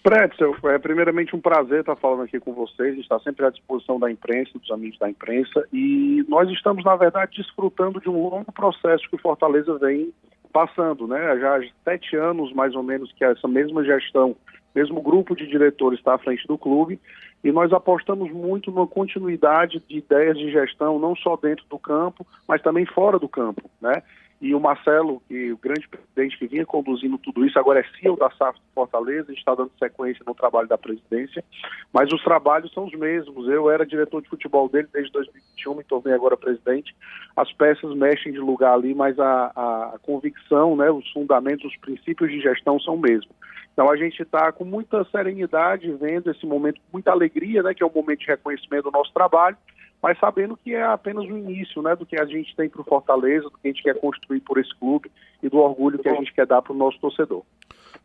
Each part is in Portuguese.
Pretzel, é primeiramente um prazer estar falando aqui com vocês, a gente está sempre à disposição da imprensa, dos amigos da imprensa, e nós estamos, na verdade, desfrutando de um longo processo que o Fortaleza vem passando, né? Já há 7 anos, mais ou menos, que essa mesma gestão, mesmo grupo de diretores está à frente do clube, e nós apostamos muito na continuidade de ideias de gestão, não só dentro do campo, mas também fora do campo, né? E o Marcelo, que o grande presidente que vinha conduzindo tudo isso, agora é CEO da SAF de Fortaleza, a gente está dando sequência no trabalho da presidência, mas os trabalhos são os mesmos. Eu era diretor de futebol dele desde 2021, me tornei agora presidente. As peças mexem de lugar ali, mas a convicção, né, os fundamentos, os princípios de gestão são os mesmos. Então a gente está com muita serenidade vendo esse momento, com muita alegria, né, que é um momento de reconhecimento do nosso trabalho, mas sabendo que é apenas o início, né, do que a gente tem para o Fortaleza, do que a gente quer construir por esse clube e do orgulho que a gente quer dar para o nosso torcedor.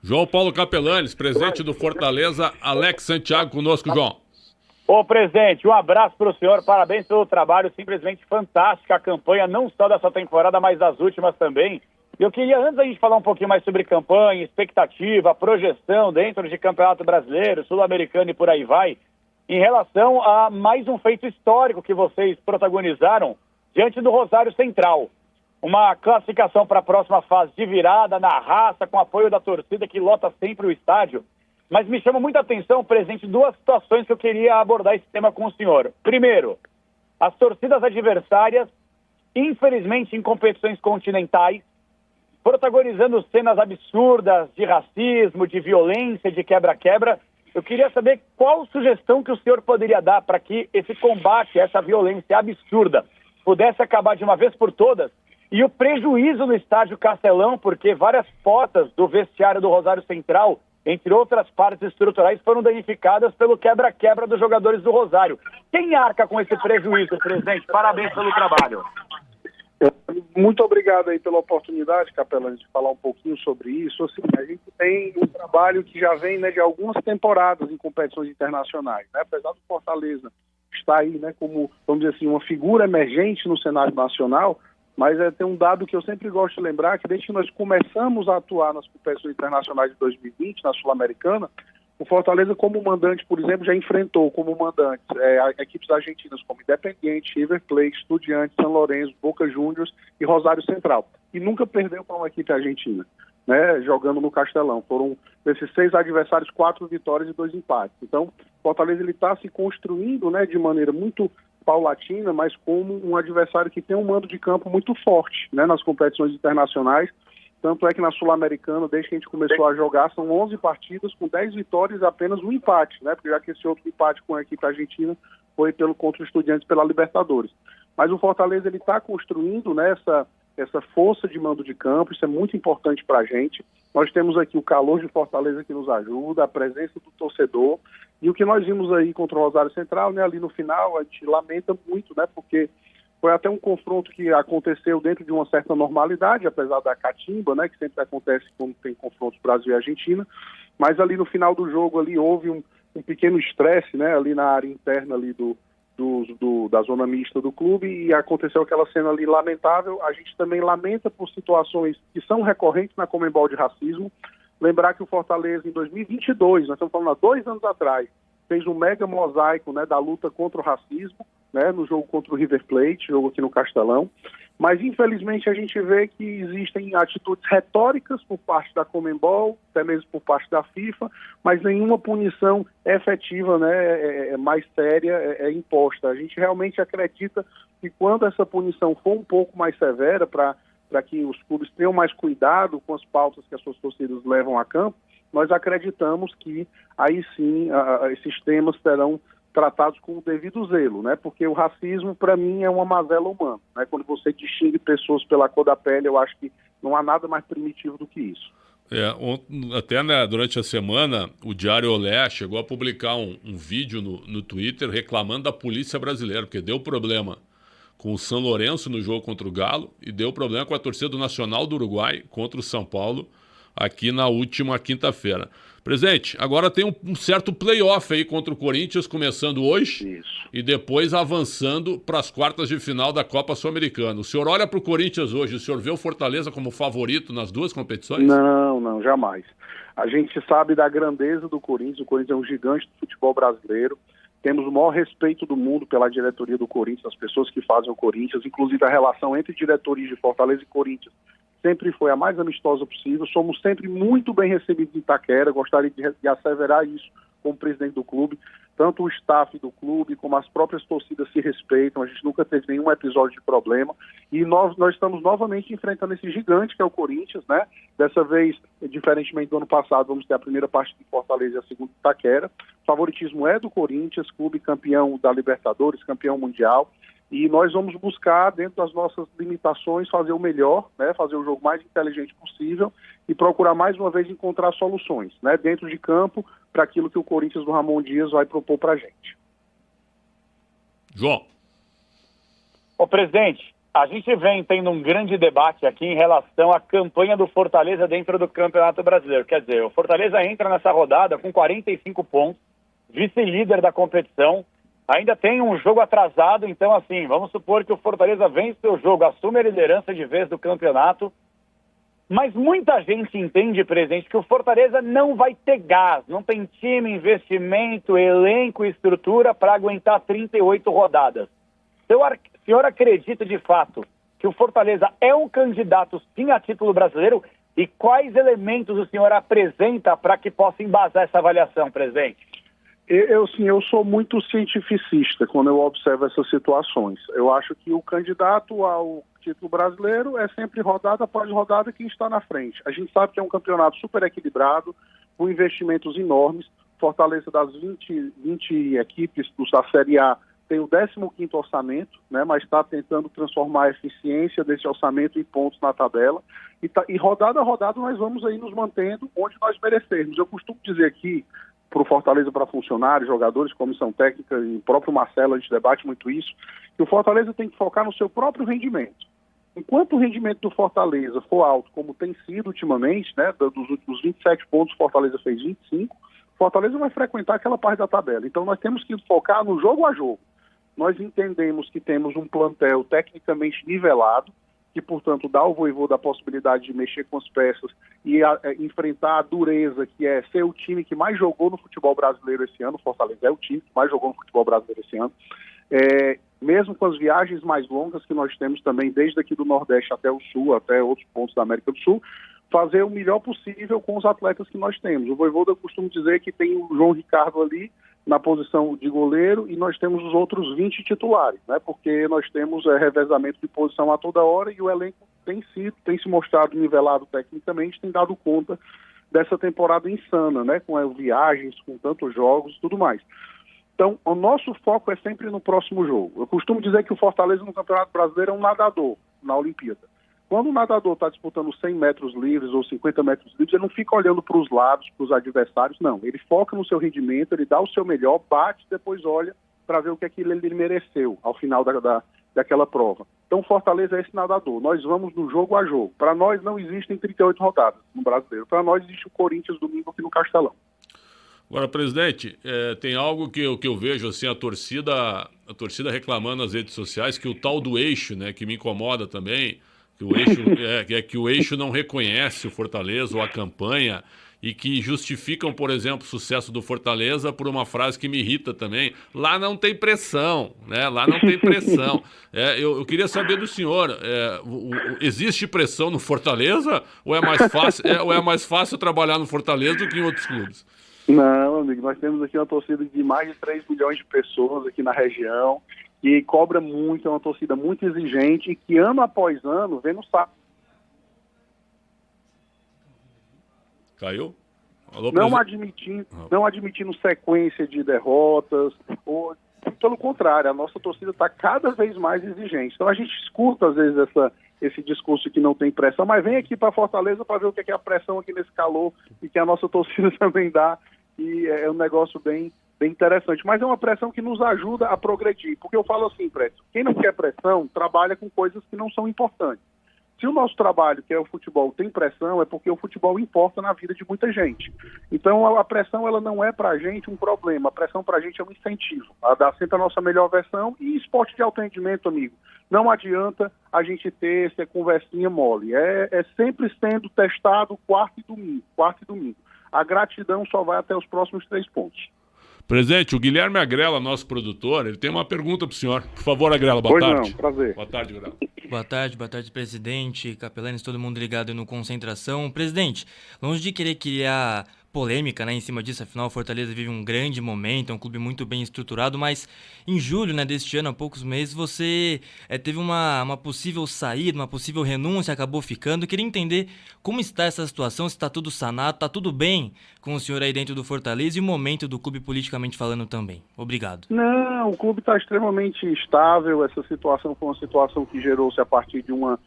João Paulo Capelanes, presidente do Fortaleza, Alex Santiago conosco, João. Ô, presidente, um abraço para o senhor, parabéns pelo trabalho, simplesmente fantástica a campanha, não só dessa temporada, mas das últimas também. Eu queria, antes da gente falar um pouquinho mais sobre campanha, expectativa, projeção dentro de Campeonato Brasileiro, Sul-Americano e por aí vai, em relação a mais um feito histórico que vocês protagonizaram diante do Rosário Central. Uma classificação para a próxima fase de virada, na raça, com apoio da torcida que lota sempre o estádio. Mas me chama muita atenção, presidente, 2 situações que eu queria abordar esse tema com o senhor. Primeiro, as torcidas adversárias, infelizmente em competições continentais, protagonizando cenas absurdas de racismo, de violência, de quebra-quebra. Eu queria saber qual sugestão que o senhor poderia dar para que esse combate a essa violência absurda pudesse acabar de uma vez por todas, e o prejuízo no estádio Castelão, porque várias portas do vestiário do Rosário Central, entre outras partes estruturais, foram danificadas pelo quebra-quebra dos jogadores do Rosário. Quem arca com esse prejuízo, presidente? Parabéns pelo trabalho. Muito obrigado aí pela oportunidade, Capelães, de falar um pouquinho sobre isso. Assim, a gente tem um trabalho que já vem, né, de algumas temporadas em competições internacionais, né? Apesar do Fortaleza estar aí, né, como, vamos dizer assim, uma figura emergente no cenário nacional, mas tem um dado que eu sempre gosto de lembrar, que desde que nós começamos a atuar nas competições internacionais de 2020, na Sul-Americana, o Fortaleza, como mandante, por exemplo, já enfrentou como mandantes equipes argentinas como Independiente, River Plate, Estudiantes, São Lourenço, Boca Juniors e Rosário Central. E nunca perdeu para uma equipe argentina, né, jogando no Castelão. Foram, desses 6 adversários, 4 vitórias e 2 empates. Então, o Fortaleza está se construindo, né, de maneira muito paulatina, mas como um adversário que tem um mando de campo muito forte, né, nas competições internacionais. Tanto é que na Sul-Americana, desde que a gente começou a jogar, são 11 partidas com 10 vitórias e apenas um empate, né? Porque já que esse outro empate com a equipe argentina foi contra o Estudiantes pela Libertadores. Mas o Fortaleza está construindo, né, essa força de mando de campo, isso é muito importante para a gente. Nós temos aqui o calor de Fortaleza que nos ajuda, a presença do torcedor, e o que nós vimos aí contra o Rosário Central, né, ali no final, a gente lamenta muito, né, porque foi até um confronto que aconteceu dentro de uma certa normalidade, apesar da catimba, né, que sempre acontece quando tem confrontos Brasil e Argentina, mas ali no final do jogo ali houve um pequeno estresse, né, ali na área interna ali da zona mista do clube, e aconteceu aquela cena ali lamentável. A gente também lamenta por situações que são recorrentes na Conmebol de racismo. Lembrar que o Fortaleza, em 2022, nós estamos falando há 2 anos atrás, fez um mega mosaico, né, da luta contra o racismo, né, no jogo contra o River Plate, jogo aqui no Castelão. Mas, infelizmente, a gente vê que existem atitudes retóricas por parte da Conmebol, até mesmo por parte da FIFA, mas nenhuma punição efetiva, né, mais séria é imposta. A gente realmente acredita que quando essa punição for um pouco mais severa, para que os clubes tenham mais cuidado com as pautas que as suas torcidas levam a campo, nós acreditamos que aí sim esses temas serão tratados com o devido zelo, né? Porque o racismo, para mim, é uma mazela humana, né? Quando você distingue pessoas pela cor da pele, eu acho que não há nada mais primitivo do que isso. Até, né, durante a semana, o Diário Olé chegou a publicar um vídeo no Twitter reclamando da polícia brasileira, porque deu problema com o São Lourenço no jogo contra o Galo e deu problema com a torcida do Nacional do Uruguai contra o São Paulo aqui na última quinta-feira. Presidente, agora tem um certo playoff aí contra o Corinthians, começando hoje. Isso. E depois avançando para as quartas de final da Copa Sul-Americana. O senhor olha para o Corinthians hoje, o senhor vê o Fortaleza como favorito nas duas competições? Não, jamais. A gente sabe da grandeza do Corinthians, o Corinthians é um gigante do futebol brasileiro. Temos o maior respeito do mundo pela diretoria do Corinthians, as pessoas que fazem o Corinthians, inclusive a relação entre diretoria de Fortaleza e Corinthians sempre foi a mais amistosa possível. Somos sempre muito bem recebidos em Itaquera, gostaria de asseverar isso como presidente do clube. Tanto o staff do clube como as próprias torcidas se respeitam, a gente nunca teve nenhum episódio de problema e nós estamos novamente enfrentando esse gigante que é o Corinthians, né? Dessa vez, diferentemente do ano passado, vamos ter a primeira parte de Fortaleza e a segunda de Itaquera. O favoritismo é do Corinthians, clube campeão da Libertadores, campeão mundial, e nós vamos buscar, dentro das nossas limitações, fazer o melhor, né? Fazer o jogo mais inteligente possível e procurar mais uma vez encontrar soluções, né? Dentro de campo, para aquilo que o Corinthians do Ramon Dias vai propor para a gente. João. Ô, presidente, a gente vem tendo um grande debate aqui em relação à campanha do Fortaleza dentro do Campeonato Brasileiro. Quer dizer, o Fortaleza entra nessa rodada com 45 pontos, vice-líder da competição, ainda tem um jogo atrasado, então assim, vamos supor que o Fortaleza vence o jogo, assume a liderança de vez do campeonato, mas muita gente entende, presidente, que o Fortaleza não vai ter gás, não tem time, investimento, elenco, estrutura para aguentar 38 rodadas. O senhor acredita de fato que o Fortaleza é um candidato sim a título brasileiro? E quais elementos o senhor apresenta para que possa embasar essa avaliação, presidente? Eu sou muito cientificista quando eu observo essas situações. Eu acho que o candidato ao título brasileiro é sempre rodada após rodada quem está na frente. A gente sabe que é um campeonato super equilibrado, com investimentos enormes. Fortaleza, das 20 equipes da Série A, tem o 15º orçamento, né, mas está tentando transformar a eficiência desse orçamento em pontos na tabela. E rodada a rodada nós vamos aí nos mantendo onde nós merecermos. Eu costumo dizer aqui, para o Fortaleza, para funcionários, jogadores, comissão técnica e próprio Marcelo, a gente debate muito isso, que o Fortaleza tem que focar no seu próprio rendimento. Enquanto o rendimento do Fortaleza for alto, como tem sido ultimamente, né, dos últimos 27 pontos, o Fortaleza fez 25, o Fortaleza vai frequentar aquela parte da tabela. Então nós temos que focar no jogo a jogo. Nós entendemos que temos um plantel tecnicamente nivelado, que, portanto, dá ao Vojvoda a possibilidade de mexer com as peças e enfrentar a dureza, que é ser o time que mais jogou no futebol brasileiro esse ano. O Fortaleza é o time que mais jogou no futebol brasileiro esse ano. Mesmo com as viagens mais longas que nós temos também, desde aqui do Nordeste até o Sul, até outros pontos da América do Sul, fazer o melhor possível com os atletas que nós temos. O Vojvoda costuma dizer que tem o João Ricardo ali na posição de goleiro e nós temos os outros 20 titulares, né? Porque nós temos revezamento de posição a toda hora e o elenco tem se mostrado nivelado tecnicamente, tem dado conta dessa temporada insana, né? Com viagens, com tantos jogos e tudo mais. Então, o nosso foco é sempre no próximo jogo. Eu costumo dizer que o Fortaleza no Campeonato Brasileiro é um nadador na Olimpíada. Quando o nadador está disputando 100 metros livres ou 50 metros livres, ele não fica olhando para os lados, para os adversários, não. Ele foca no seu rendimento, ele dá o seu melhor, bate, depois olha para ver o que aquilo ele mereceu ao final daquela prova. Então, o Fortaleza é esse nadador. Nós vamos no jogo a jogo. Para nós não existem 38 rodadas no Brasileiro. Para nós existe o Corinthians domingo aqui no Castelão. Agora, presidente, tem algo que eu vejo, assim, a torcida reclamando nas redes sociais, que o tal do eixo, né, que me incomoda também, que o eixo, que o eixo não reconhece o Fortaleza ou a campanha e que justificam, por exemplo, o sucesso do Fortaleza por uma frase que me irrita também. Lá não tem pressão, né? Lá não tem pressão. Eu queria saber do senhor, existe pressão no Fortaleza ou é mais fácil trabalhar no Fortaleza do que em outros clubes? Não, amigo, nós temos aqui uma torcida de mais de 3 milhões de pessoas aqui na região, que cobra muito, é uma torcida muito exigente e que ano após ano vem no saco. Caiu? Alô, não admitindo sequência de derrotas, ou pelo contrário, a nossa torcida está cada vez mais exigente. Então a gente escuta às vezes esse discurso que não tem pressão, mas vem aqui para Fortaleza para ver o que é a pressão aqui nesse calor e que a nossa torcida também dá, e é um negócio bem interessante, mas é uma pressão que nos ajuda a progredir, porque eu falo assim, Preto, quem não quer pressão trabalha com coisas que não são importantes. Se o nosso trabalho, que é o futebol, tem pressão, é porque o futebol importa na vida de muita gente. Então a pressão ela não é para a gente um problema, a pressão para a gente é um incentivo a dar sempre a nossa melhor versão. E esporte de alto rendimento, amigo, não adianta a gente ter essa conversinha mole, é sempre sendo testado quarta e domingo. A gratidão só vai até os próximos 3 pontos. Presidente, o Guilherme Agrela, nosso produtor, ele tem uma pergunta para o senhor. Por favor, Agrela, boa tarde. Não, prazer. Boa tarde, Agrela. Boa tarde, presidente, Capelanes, todo mundo ligado no Concentração. Presidente, longe de querer criar polêmica, né, em cima disso, afinal o Fortaleza vive um grande momento, é um clube muito bem estruturado, mas em julho, né, deste ano, há poucos meses, você teve uma possível saída, uma possível renúncia, acabou ficando. Eu queria entender como está essa situação, se está tudo sanado, está tudo bem com o senhor aí dentro do Fortaleza e o momento do clube politicamente falando também. Obrigado. Não, o clube está extremamente estável. Essa situação foi uma situação que gerou-se a partir de uma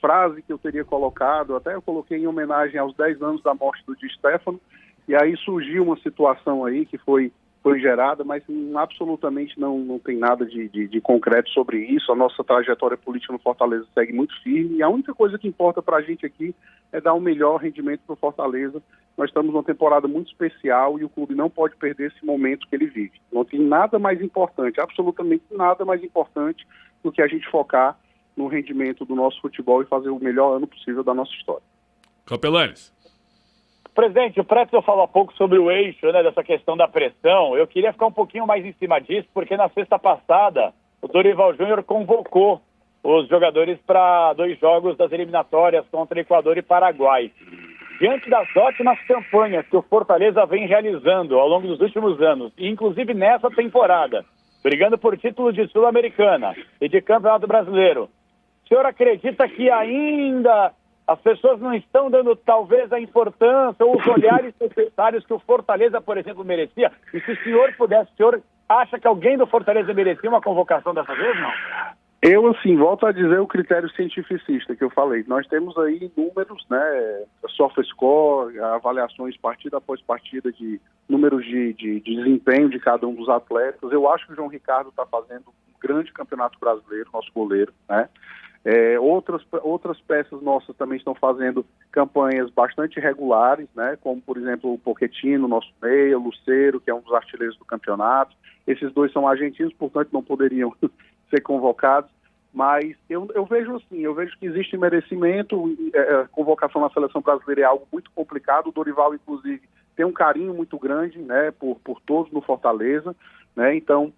frase que eu teria colocado, até eu coloquei em homenagem aos 10 anos da morte do Di Stéfano, e aí surgiu uma situação aí que foi gerada, mas absolutamente não tem nada de concreto sobre isso. A nossa trajetória política no Fortaleza segue muito firme, e a única coisa que importa para a gente aqui é dar um melhor rendimento para o Fortaleza. Nós estamos numa temporada muito especial e o clube não pode perder esse momento que ele vive. Não tem nada mais importante, absolutamente nada mais importante do que a gente focar no rendimento do nosso futebol e fazer o melhor ano possível da nossa história. Capelanes. Presidente, o Pretzel falou há pouco sobre o eixo, né, dessa questão da pressão. Eu queria ficar um pouquinho mais em cima disso, porque na sexta passada o Dorival Júnior convocou os jogadores para 2 jogos das eliminatórias contra Equador e Paraguai. Diante das ótimas campanhas que o Fortaleza vem realizando ao longo dos últimos anos, e inclusive nessa temporada, brigando por título de Sul-Americana e de Campeonato Brasileiro, o senhor acredita que ainda as pessoas não estão dando talvez a importância ou os olhares necessários que o Fortaleza, por exemplo, merecia? E se o senhor pudesse, o senhor acha que alguém do Fortaleza merecia uma convocação dessa vez, não? Eu, assim, volto a dizer o critério cientificista que eu falei. Nós temos aí números, né, SofaScore, avaliações partida após partida de números de desempenho de cada um dos atletas. Eu acho que o João Ricardo está fazendo um grande campeonato brasileiro, nosso goleiro, né? Outras peças nossas também estão fazendo campanhas bastante regulares, né? Como, por exemplo, o Pochettino, nosso meia, o Lucero, que é um dos artilheiros do campeonato. Esses 2 são argentinos, portanto não poderiam ser convocados, mas eu vejo assim, eu vejo que existe merecimento. A convocação na seleção brasileira é algo muito complicado. O Dorival, inclusive, tem um carinho muito grande, né, por todos no Fortaleza, né? Então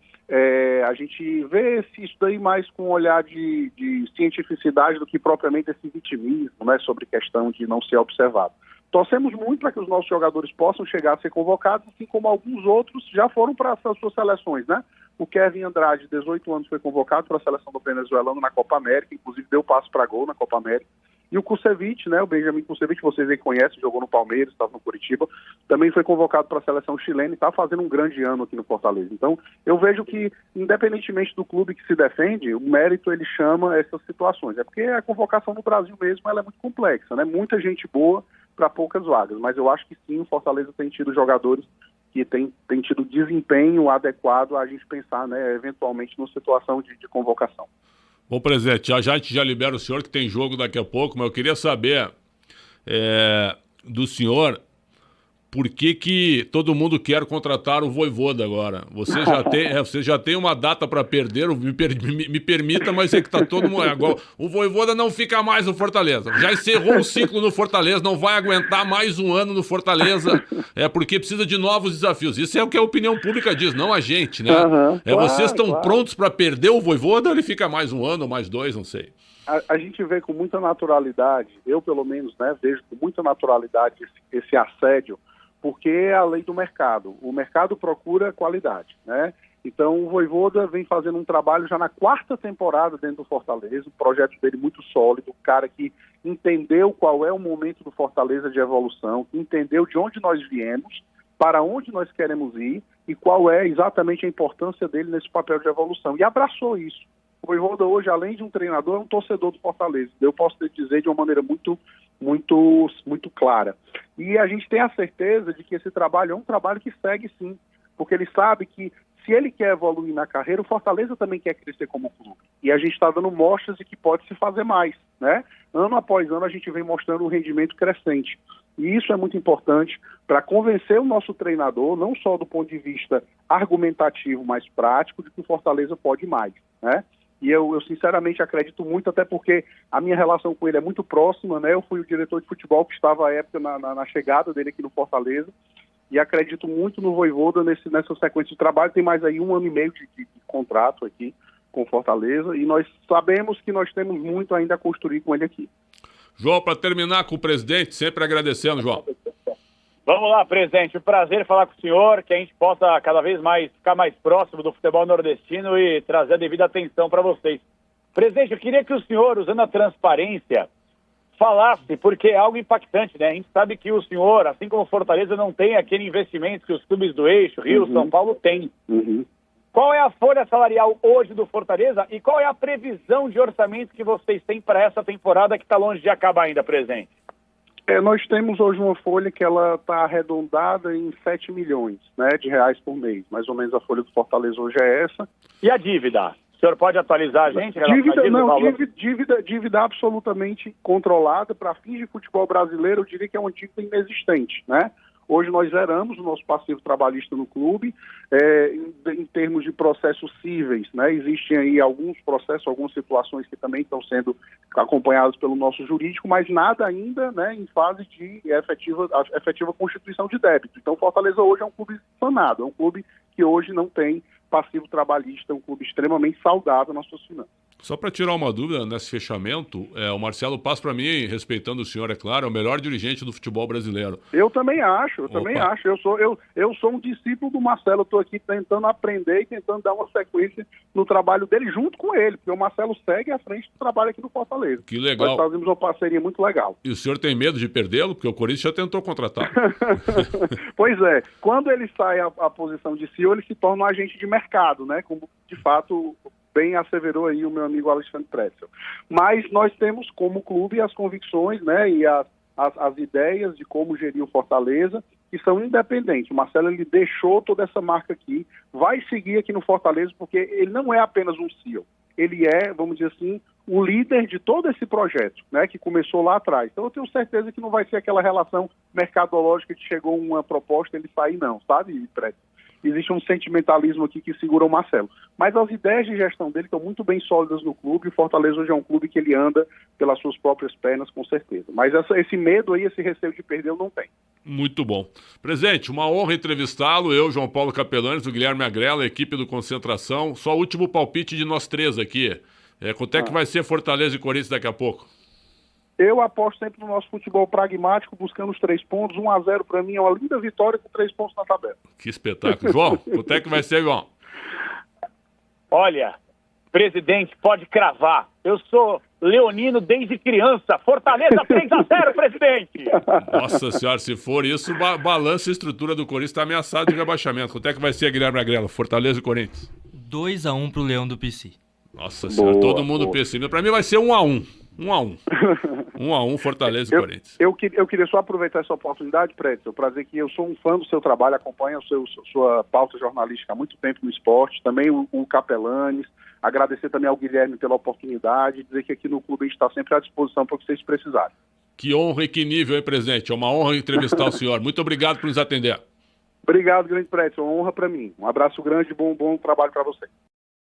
a gente vê isso daí mais com um olhar de cientificidade do que propriamente esse vitimismo, né, sobre questão de não ser observado. Torcemos muito para que os nossos jogadores possam chegar a ser convocados, assim como alguns outros já foram para as suas seleções, né? O Kevin Andrade, 18 anos, foi convocado para a seleção do venezuelano na Copa América, inclusive deu passo para gol na Copa América. E o Kusevich, né, o Benjamin Kusevich, vocês aí conhecem, jogou no Palmeiras, estava no Curitiba, também foi convocado para a seleção chilena e está fazendo um grande ano aqui no Fortaleza. Então, eu vejo que, independentemente do clube que se defende, o mérito ele chama essas situações. É porque a convocação no Brasil mesmo ela é muito complexa, né? Muita gente boa para poucas vagas, mas eu acho que sim, o Fortaleza tem tido jogadores que tem tido desempenho adequado a gente pensar, né, eventualmente numa situação de convocação. Bom, presidente, a gente já libera o senhor que tem jogo daqui a pouco, mas eu queria saber do senhor por que todo mundo quer contratar o Vojvoda agora. Você já tem uma data para perder, me permita, mas é que tá todo mundo... Agora, o Vojvoda não fica mais no Fortaleza. Já encerrou um ciclo no Fortaleza, não vai aguentar mais um ano no Fortaleza, porque precisa de novos desafios. Isso é o que a opinião pública diz, não a gente, né? Vocês estão prontos para perder o Vojvoda ou ele fica mais um ano ou mais 2, não sei. A gente vê com muita naturalidade, eu pelo menos, né, vejo com muita naturalidade esse assédio, porque é a lei do mercado. O mercado procura qualidade, né? Então o Vojvoda vem fazendo um trabalho já na 4ª temporada dentro do Fortaleza, um projeto dele muito sólido, um cara que entendeu qual é o momento do Fortaleza de evolução, que entendeu de onde nós viemos, para onde nós queremos ir e qual é exatamente a importância dele nesse papel de evolução. E abraçou isso. O Vojvoda hoje, além de um treinador, é um torcedor do Fortaleza. Eu posso dizer de uma maneira muito clara. E a gente tem a certeza de que esse trabalho é um trabalho que segue sim, porque ele sabe que se ele quer evoluir na carreira, o Fortaleza também quer crescer como clube. E a gente está dando mostras de que pode se fazer mais, né? Ano após ano a gente vem mostrando um rendimento crescente. E isso é muito importante para convencer o nosso treinador, não só do ponto de vista argumentativo, mas prático, de que o Fortaleza pode mais, né? E eu sinceramente acredito muito, até porque a minha relação com ele é muito próxima, né? Eu fui o diretor de futebol que estava à época na chegada dele aqui no Fortaleza, e acredito muito no Vojvoda nessa sequência de trabalho. Tem mais aí 1 ano e meio de contrato aqui com o Fortaleza, e nós sabemos que nós temos muito ainda a construir com ele aqui. João, para terminar com o presidente, sempre agradecendo, João. Vamos lá, presidente. Um prazer falar com o senhor, que a gente possa cada vez mais ficar mais próximo do futebol nordestino e trazer a devida atenção para vocês. Presidente, eu queria que o senhor, usando a transparência, falasse, porque é algo impactante, né? A gente sabe que o senhor, assim como o Fortaleza, não tem aquele investimento que os clubes do eixo, Rio, São Paulo, têm. Qual é a folha salarial hoje do Fortaleza e qual é a previsão de orçamento que vocês têm para essa temporada que está longe de acabar ainda, presidente? Nós temos hoje uma folha que ela está arredondada em 7 milhões, né, de reais por mês. Mais ou menos a folha do Fortaleza hoje é essa. E a dívida? O senhor pode atualizar a gente? Dívida absolutamente controlada. Para fins de futebol brasileiro, eu diria que é uma dívida inexistente, né? Hoje nós zeramos o nosso passivo trabalhista no clube, em termos de processos cíveis, né? Existem aí alguns processos, algumas situações que também estão sendo acompanhadas pelo nosso jurídico, mas nada ainda, né, em fase de efetiva constituição de débito. Então Fortaleza hoje é um clube sanado, é um clube que hoje não tem passivo trabalhista, é um clube extremamente saudável nas suas finanças. Só para tirar uma dúvida nesse fechamento, o Marcelo Paz, para mim, respeitando o senhor, é claro, é o melhor dirigente do futebol brasileiro. Eu também acho. Eu sou um discípulo do Marcelo, estou aqui tentando aprender e tentando dar uma sequência no trabalho dele junto com ele, porque o Marcelo segue à frente do trabalho aqui no Fortaleza. Que legal. Nós fazemos uma parceria muito legal. E o senhor tem medo de perdê-lo? Porque o Corinthians já tentou contratar. Pois é, quando ele sai a posição de CEO, ele se torna um agente de mercado, né? Como de fato bem asseverou aí o meu amigo Alexandre Pretzel. Mas nós temos como clube as convicções, né, e as ideias de como gerir o Fortaleza, que são independentes. O Marcelo, ele deixou toda essa marca aqui, vai seguir aqui no Fortaleza, porque ele não é apenas um CEO. Ele é, vamos dizer assim, o líder de todo esse projeto, né, que começou lá atrás. Então eu tenho certeza que não vai ser aquela relação mercadológica de chegou uma proposta, ele sai, não, sabe, Pretzel? Existe um sentimentalismo aqui que segura o Marcelo. Mas as ideias de gestão dele estão muito bem sólidas no clube, e o Fortaleza hoje é um clube que ele anda pelas suas próprias pernas, com certeza. Mas esse medo aí, esse receio de perder, eu não tenho. Muito bom. Presidente, uma honra entrevistá-lo, eu, João Paulo Capelanes, o Guilherme Agrela, a equipe do Concentração. Só o último palpite de nós três aqui. Quanto é que vai ser Fortaleza e Corinthians daqui a pouco? Eu aposto sempre no nosso futebol pragmático, buscando os 3 pontos. 1-0 para mim é uma linda vitória com 3 pontos na tabela. Que espetáculo. João, quanto é que vai ser, João? Olha, presidente, pode cravar. Eu sou leonino desde criança. Fortaleza 3-0, presidente! Nossa senhora, se for isso, balança a estrutura do Corinthians, está ameaçado de rebaixamento. Quanto é que vai ser, Guilherme Agrela? Fortaleza e Corinthians? 2-1 pro Leão do PC. Nossa senhora, todo mundo pessimista. Para mim vai ser 1-1. 1-1, Fortaleza e Corinthians. Eu queria só aproveitar essa oportunidade, Pretzel, para dizer que eu sou um fã do seu trabalho, acompanho sua pauta jornalística há muito tempo no esporte, também o Capelanes, agradecer também ao Guilherme pela oportunidade, dizer que aqui no clube a gente está sempre à disposição para o que vocês precisarem. Que honra e que nível, hein, presidente? É uma honra entrevistar o senhor. Muito obrigado por nos atender. Obrigado, grande Pretzel, uma honra para mim. Um abraço grande e bom trabalho para você.